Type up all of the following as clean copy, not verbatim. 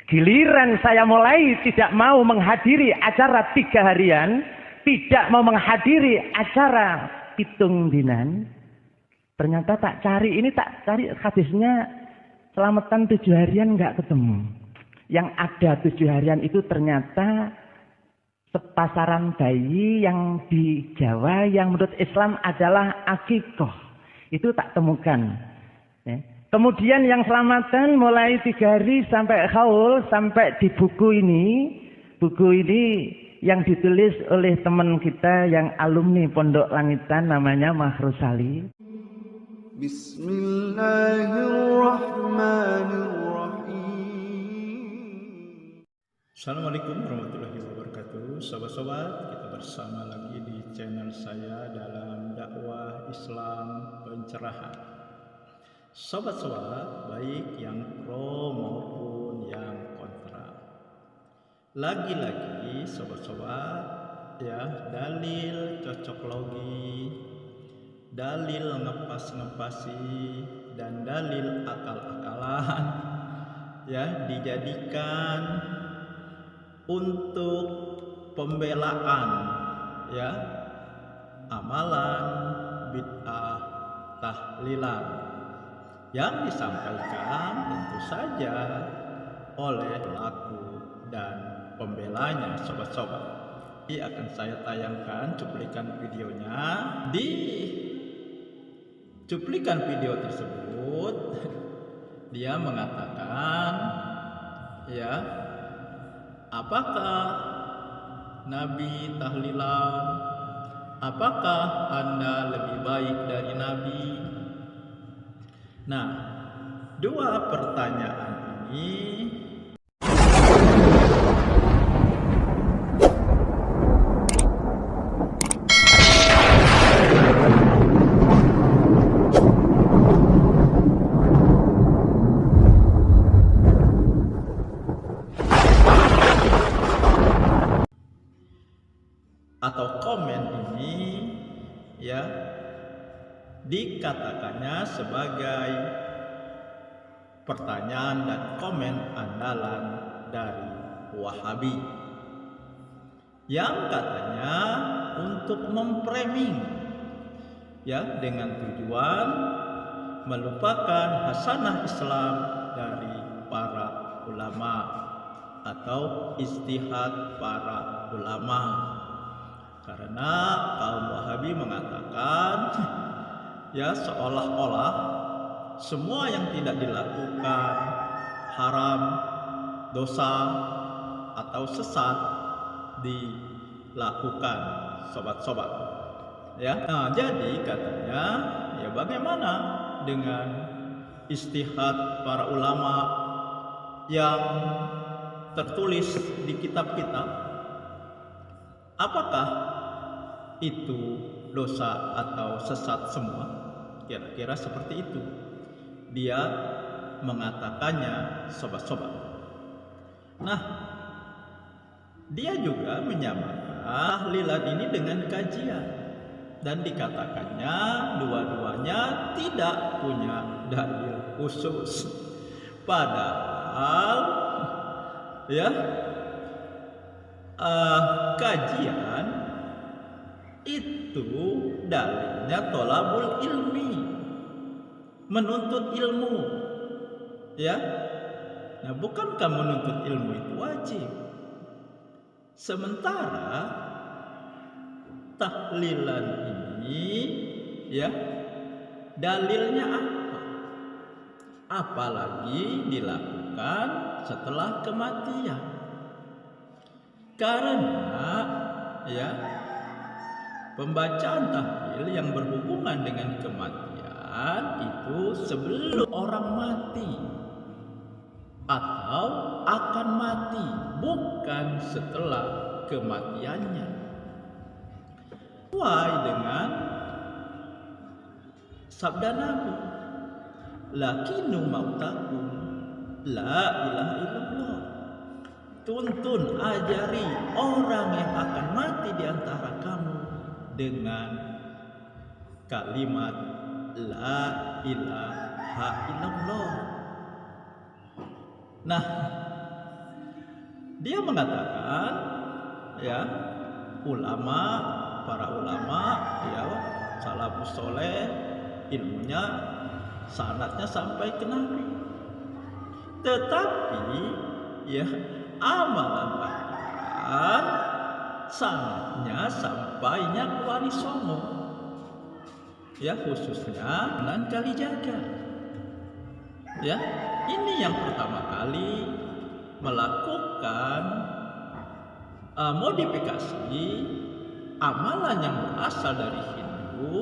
Giliran saya mulai tidak mau menghadiri acara 3 harian, tidak mau menghadiri acara 7 dinan, ternyata tak cari hadisnya selamatan 7 harian nggak ketemu. Yang ada 7 harian itu ternyata sepasaran bayi yang di Jawa yang menurut Islam adalah akikoh. Itu tak temukan. Ya. Kemudian yang selamatan mulai 3 hari sampai haul, sampai di buku ini yang ditulis oleh teman kita yang alumni Pondok Langitan namanya Mahrusali. Bismillahirrahmanirrahim. Assalamualaikum warahmatullahi wabarakatuh. Sobat-sobat, kita bersama lagi di channel saya dalam dakwah Islam pencerahan. Sobat-sobat, baik yang pro maupun yang kontra. Lagi-lagi sobat-sobat, ya, dalil cocok logi, dalil ngepas-ngepasi, dan dalil akal-akalan ya dijadikan untuk pembelaan ya amalan bid'ah tahlilan yang disampaikan tentu saja oleh pelaku dan pembelanya. Sobat-sobat, ini akan saya tayangkan cuplikan videonya. Di cuplikan video tersebut dia mengatakan, ya, apakah Nabi tahlilan? Apakah Anda lebih baik dari Nabi? Nah, 2 pertanyaan ini atau komen ini ya dikatakannya sebagai pertanyaan dan komen andalan dari Wahabi yang katanya untuk memframing ya dengan tujuan melupakan hasanah Islam dari para ulama atau ijtihad para ulama. Karena kaum Wahabi mengatakan ya seolah-olah semua yang tidak dilakukan haram, dosa atau sesat dilakukan, sobat-sobat. Ya. Nah, jadi katanya ya bagaimana dengan ijtihad para ulama yang tertulis di kitab-kitab? Apakah itu dosa atau sesat semua? Kira-kira seperti itu dia mengatakannya, sobat-sobat. Nah, dia juga menyamakan tahlilan ini dengan kajian dan dikatakannya dua-duanya tidak punya dalil khusus. Padahal ya kajian itu dalilnya tolabul ilmi, menuntut ilmu ya. Nah, bukankah menuntut ilmu itu wajib? Sementara tahlilan ini ya dalilnya apa? Apalagi dilakukan setelah kematian. Karena ya pembacaan tahlil yang berhubungan dengan kematian itu sebelum orang mati atau akan mati, bukan setelah kematiannya. Sesuai dengan sabda Nabi, lakinu mautakum la ilaha illallah. Tuntun, ajari orang yang akan mati di antara kamu dengan kalimat la ilaha illallah. Nah, Dia mengatakan, ya, para ulama, ya, salafus soleh, ilmunya, sanadnya sampai ke Nabi. Tetapi, ya, amalan bahkan sanadnya sampainya ke Wali Songo, ya, khususnya Sunan Kalijaga. Ya, ini yang pertama kali melakukan modifikasi amalan yang berasal dari Hindu,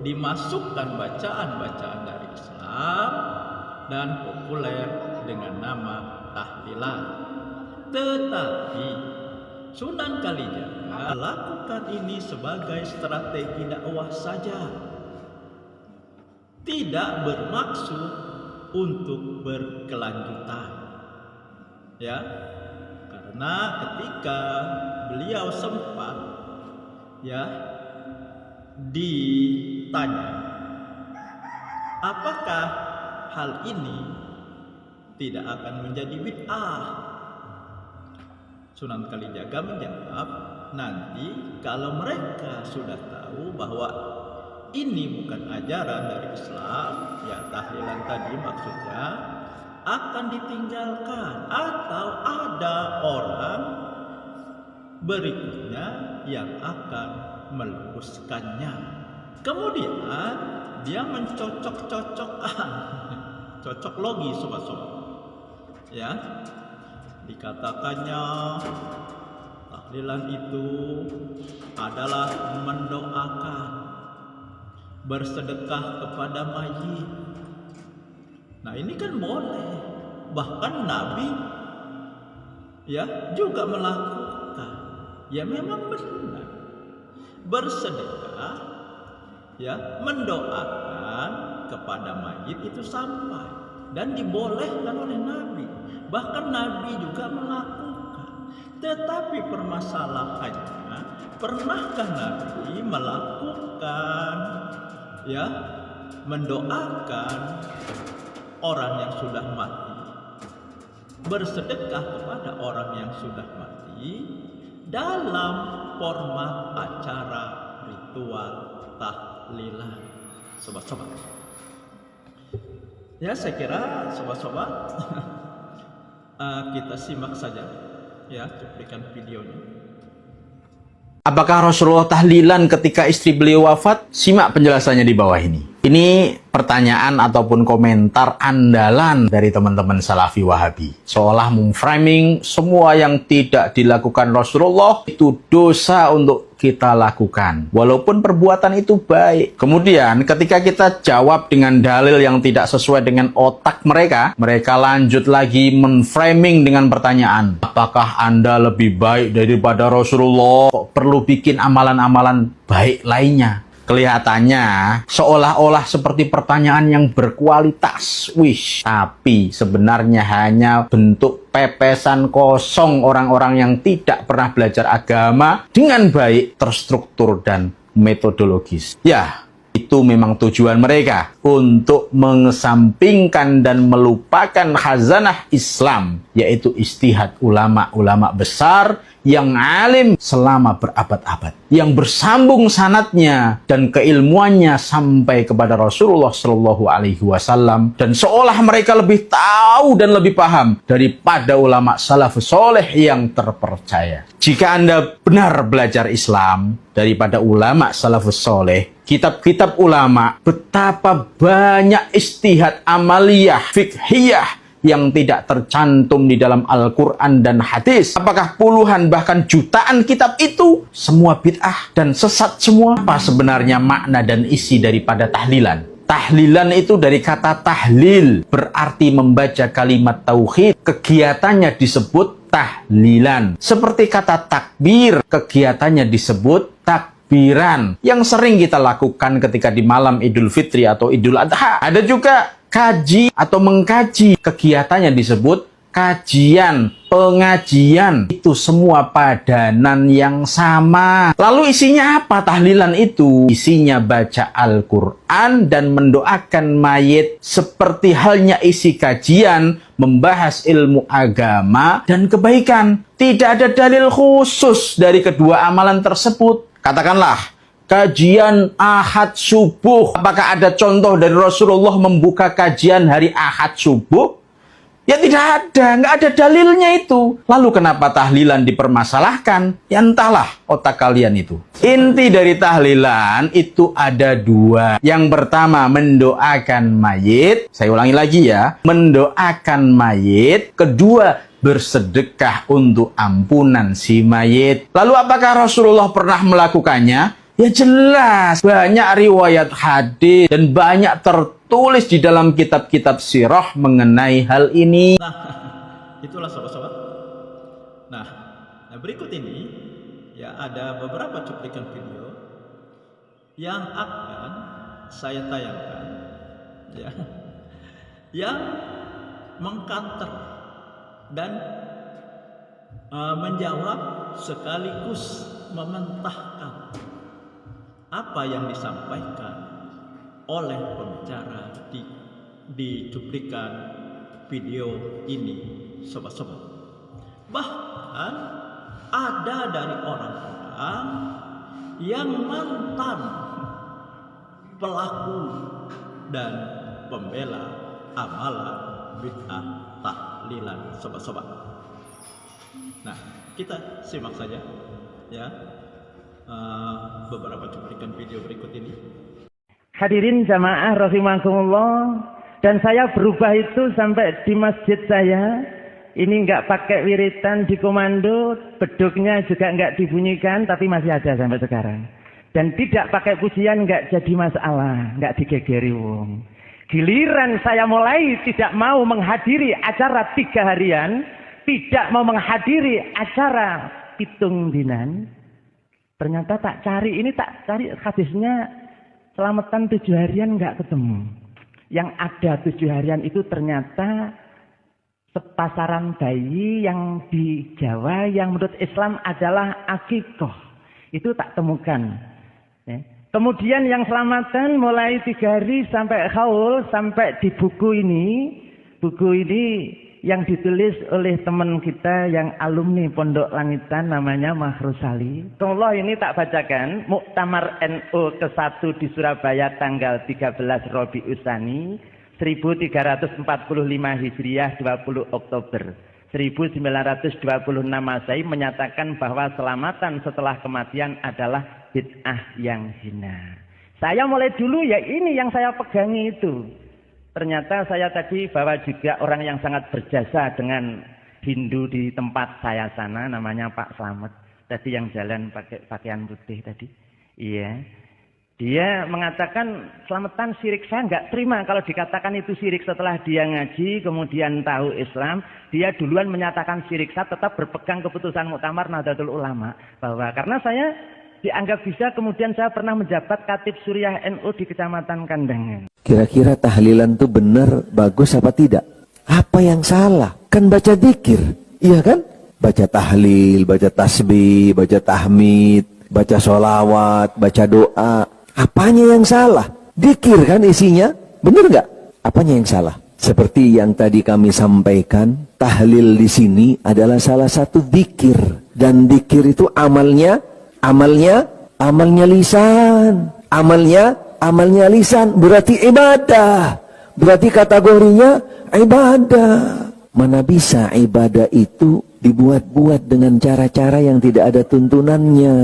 dimasukkan bacaan-bacaan dari Islam dan populer dengan nama tahlilan. Tetapi Sunan Kalijaga lakukan ini sebagai strategi dakwah saja, tidak bermaksud untuk berkelanjutan, ya, karena ketika beliau sempat, ya, ditanya apakah hal ini tidak akan menjadi bid'ah, Sunan Kalijaga menjawab, nanti kalau mereka sudah tahu bahwa ini bukan ajaran dari Islam, ya, tahlilan tadi maksudnya, akan ditinggalkan atau ada orang berikutnya yang akan meluruskannya. Kemudian dia mencocok-cocokkan, cocok logi sobat-sobat, ya, dikatakannya tahlilan itu adalah mendoakan, bersedekah kepada mayit. Nah, ini kan boleh, bahkan Nabi, ya, juga melakukan, ya, memang benar bersedekah, ya, mendoakan kepada mayit itu sampai dan dibolehkan oleh Nabi, bahkan Nabi juga melakukan. Tetapi permasalahannya, pernahkah Nabi melakukan, ya, mendoakan orang yang sudah mati, bersedekah kepada orang yang sudah mati dalam format acara ritual tahlilan, sobat-sobat? Ya, saya kira sobat-sobat kita simak saja, ya, cuplikan videonya. Apakah Rasulullah tahlilan ketika istri beliau wafat? Simak penjelasannya di bawah ini. Ini pertanyaan ataupun komentar andalan dari teman-teman Salafi Wahabi. Seolah memframing semua yang tidak dilakukan Rasulullah itu dosa untuk kita lakukan, walaupun perbuatan itu baik. Kemudian ketika kita jawab dengan dalil yang tidak sesuai dengan otak mereka, mereka lanjut lagi menframing dengan pertanyaan, apakah Anda lebih baik daripada Rasulullah? Kok perlu bikin amalan-amalan baik lainnya? Kelihatannya seolah-olah seperti pertanyaan yang berkualitas, tapi sebenarnya hanya bentuk pepesan kosong orang-orang yang tidak pernah belajar agama dengan baik, terstruktur dan metodologis. Ya, itu memang tujuan mereka untuk mengesampingkan dan melupakan khazanah Islam, yaitu ijtihad ulama-ulama besar yang alim selama berabad-abad, yang bersambung sanadnya dan keilmuannya sampai kepada Rasulullah Shallallahu Alaihi Wasallam, dan seolah mereka lebih tahu dan lebih paham daripada ulama salafus soleh yang terpercaya. Jika Anda benar belajar Islam daripada ulama salafus soleh, kitab-kitab ulama, betapa banyak ijtihad amaliyah, fikhiyah yang tidak tercantum di dalam Al-Quran dan hadis. Apakah puluhan bahkan jutaan kitab itu semua bid'ah dan sesat semua? Apa sebenarnya makna dan isi daripada tahlilan? Tahlilan itu dari kata tahlil, berarti membaca kalimat tauhid. Kegiatannya disebut tahlilan. Seperti kata takbir, kegiatannya disebut takbiran, yang sering kita lakukan ketika di malam Idul Fitri atau Idul Adha. Ada juga kaji atau mengkaji, kegiatannya disebut kajian, pengajian, itu semua padanan yang sama. Lalu isinya apa tahlilan itu? Isinya baca Al-Quran dan mendoakan mayit seperti halnya isi kajian, membahas ilmu agama dan kebaikan. Tidak ada dalil khusus dari kedua amalan tersebut. Katakanlah, kajian Ahad subuh. Apakah ada contoh dari Rasulullah membuka kajian hari Ahad subuh? Ya tidak ada, nggak ada dalilnya itu. Lalu kenapa tahlilan dipermasalahkan? Ya entahlah otak kalian itu. Inti dari tahlilan itu ada dua. Yang pertama mendoakan mayit. Saya ulangi lagi ya. Mendoakan mayit. Kedua bersedekah untuk ampunan si mayit. Lalu apakah Rasulullah pernah melakukannya? Ya jelas, banyak riwayat hadis dan banyak tertulis di dalam kitab-kitab sirah mengenai hal ini. Nah, itulah sobat-sobat. Nah, berikut ini ya ada beberapa cuplikan video yang akan saya tayangkan ya, yang mengcounter dan menjawab sekaligus mementahkan apa yang disampaikan oleh pembicara di cuplikan video ini, sobat-sobat. Bahkan ada dari orang-orang yang mantan pelaku dan pembela amalan bid'ah tahlilan, sobat-sobat. Nah, kita simak saja ya beberapa cuplikan video berikut ini. Hadirin jamaah rahimakumullah, dan saya berubah itu sampai di masjid saya ini nggak pakai wiritan di komando, beduknya juga nggak dibunyikan, tapi masih ada sampai sekarang. Dan tidak pakai pujian nggak jadi masalah, nggak digegeri wong. Giliran saya mulai tidak mau menghadiri acara 3 harian, tidak mau menghadiri acara 7 dinan. Ternyata tak cari hadisnya selamatan 7 harian nggak ketemu. Yang ada 7 harian itu ternyata sepasaran bayi yang di Jawa yang menurut Islam adalah akikoh. Itu tak temukan. Ya. Kemudian yang selamatan mulai 3 hari sampai haul, sampai di buku ini yang ditulis oleh teman kita yang alumni Pondok Langitan namanya Mahrusali. Allah ini tak bacakan, Muktamar NU ke-1 di Surabaya tanggal 13 Rabiul Tsani 1345 Hijriah 20 Oktober 1926 Masehi menyatakan bahwa selamatan setelah kematian adalah bid'ah yang hina. Saya mulai dulu ya ini yang saya pegangi itu. Ternyata saya tadi bawa juga orang yang sangat berjasa dengan Hindu di tempat saya sana, namanya Pak Slamet. Tadi yang jalan pakai pakaian putih tadi. Iya. Dia mengatakan selamatan syirik. Saya nggak terima kalau dikatakan itu syirik setelah dia ngaji, kemudian tahu Islam. Dia duluan menyatakan syirik. Saya tetap berpegang keputusan Muktamar Nahdlatul Ulama. Bahwa karena saya dianggap bisa, kemudian saya pernah menjabat Katib Suriah NU di Kecamatan Kandangan. Kira-kira tahlilan itu benar, bagus apa tidak? Apa yang salah? Kan baca dzikir, iya kan? Baca tahlil, baca tasbih, baca tahmid, baca sholawat, baca doa. Apanya yang salah? Dzikir kan isinya, benar nggak? Apanya yang salah? Seperti yang tadi kami sampaikan, tahlil di sini adalah salah satu dzikir, dan dzikir itu amalnya lisan, amalnya lisan, berarti ibadah, berarti kategorinya ibadah. Mana bisa ibadah itu dibuat-buat dengan cara-cara yang tidak ada tuntunannya.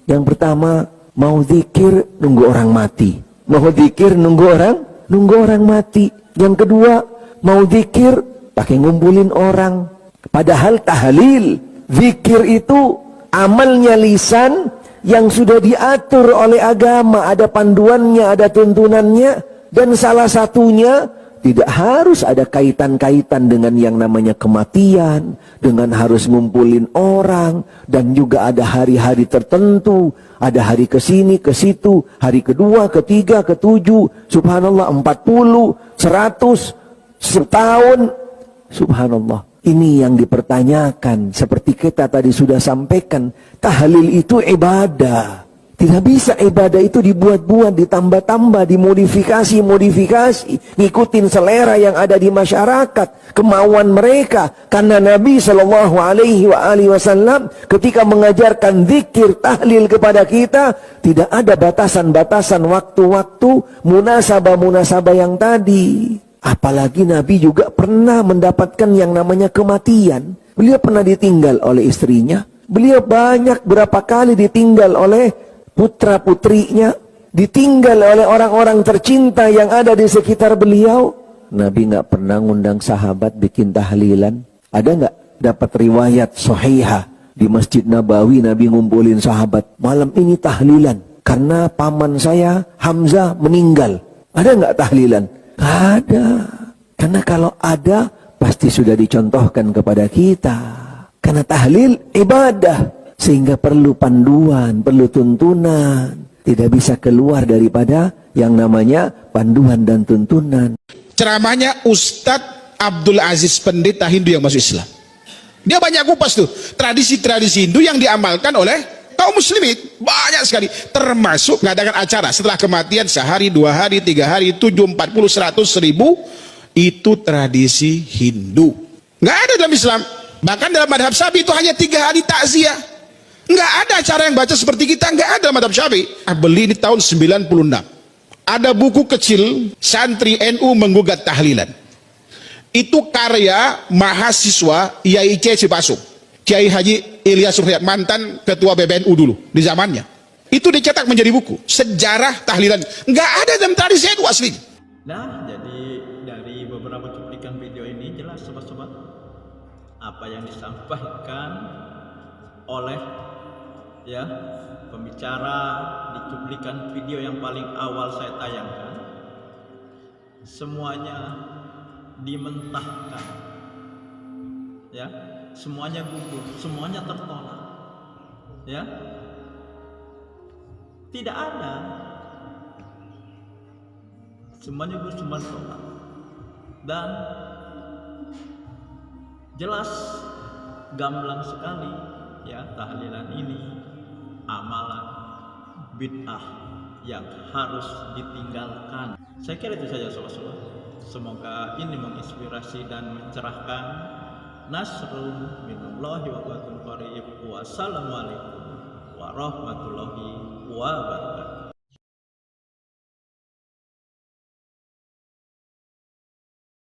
Yang pertama, mau zikir nunggu orang mati, mau zikir nunggu orang mati. Yang kedua, mau zikir pakai ngumpulin orang. Padahal tahlil, zikir itu amalnya lisan yang sudah diatur oleh agama, ada panduannya, ada tuntunannya, dan salah satunya tidak harus ada kaitan-kaitan dengan yang namanya kematian, dengan harus ngumpulin orang, dan juga ada hari-hari tertentu, ada hari ke sini, ke situ, hari kedua, ketiga, ketujuh, subhanallah, 40, 100, setahun, subhanallah. Ini yang dipertanyakan. Seperti kita tadi sudah sampaikan, tahlil itu ibadah. Tidak bisa ibadah itu dibuat-buat, ditambah-tambah, dimodifikasi, ngikutin selera yang ada di masyarakat, kemauan mereka. Karena Nabi Shallallahu Alaihi Wasallam ketika mengajarkan zikir tahlil kepada kita, tidak ada batasan-batasan waktu-waktu, munasabah-munasabah yang tadi. Apalagi Nabi juga pernah mendapatkan yang namanya kematian. Beliau pernah ditinggal oleh istrinya. Beliau banyak berapa kali ditinggal oleh putra-putrinya. Ditinggal oleh orang-orang tercinta yang ada di sekitar beliau. Nabi nggak pernah ngundang sahabat bikin tahlilan. Ada nggak dapat riwayat sahihah di Masjid Nabawi Nabi ngumpulin sahabat. Malam ini tahlilan. Karena paman saya Hamzah meninggal. Ada nggak tahlilan? Ada. Karena kalau ada, pasti sudah dicontohkan kepada kita. Karena tahlil ibadah. Sehingga perlu panduan, perlu tuntunan. Tidak bisa keluar daripada yang namanya panduan dan tuntunan. Ceramahnya Ustadz Abdul Aziz, pendeta Hindu yang masuk Islam. Dia banyak kupas tuh. Tradisi-tradisi Hindu yang diamalkan oleh kaum muslimin. Banyak sekali. Termasuk mengadakan acara setelah kematian sehari, 2 hari, 3 hari, 7, 40, 100, 1000. Itu tradisi Hindu. Nggak ada dalam Islam. Bahkan dalam madhab Syafi'i itu hanya 3 hari takziah. Nggak ada acara yang baca seperti kita. Nggak ada dalam madhab Syafi'i. Beli ini tahun 96. Ada buku kecil santri NU menggugat tahlilan. Itu karya mahasiswa IAIC Cipasung. Kiai Haji Ilyas Suryat, mantan ketua PBNU dulu di zamannya. Itu dicetak menjadi buku sejarah tahlilan. Nggak ada dalam tradisi itu asli. Nah, jadi dari beberapa cuplikan video ini jelas sobat-sobat apa yang disampaikan oleh pembicara di cuplikan video yang paling awal saya tayangkan. Semuanya dimentahkan. Semuanya gugur, semuanya tertolak. Tidak ada. Semuanya gugur, semuanya tertolak. Dan jelas gamblang sekali tahlilan ini amalan bid'ah yang harus ditinggalkan. Saya kira itu saja sobat-sobat. Semoga ini menginspirasi dan mencerahkan. Nasrun minallahi wa fatun qarib. Wassalamualaikum warahmatullahi wabarakatuh.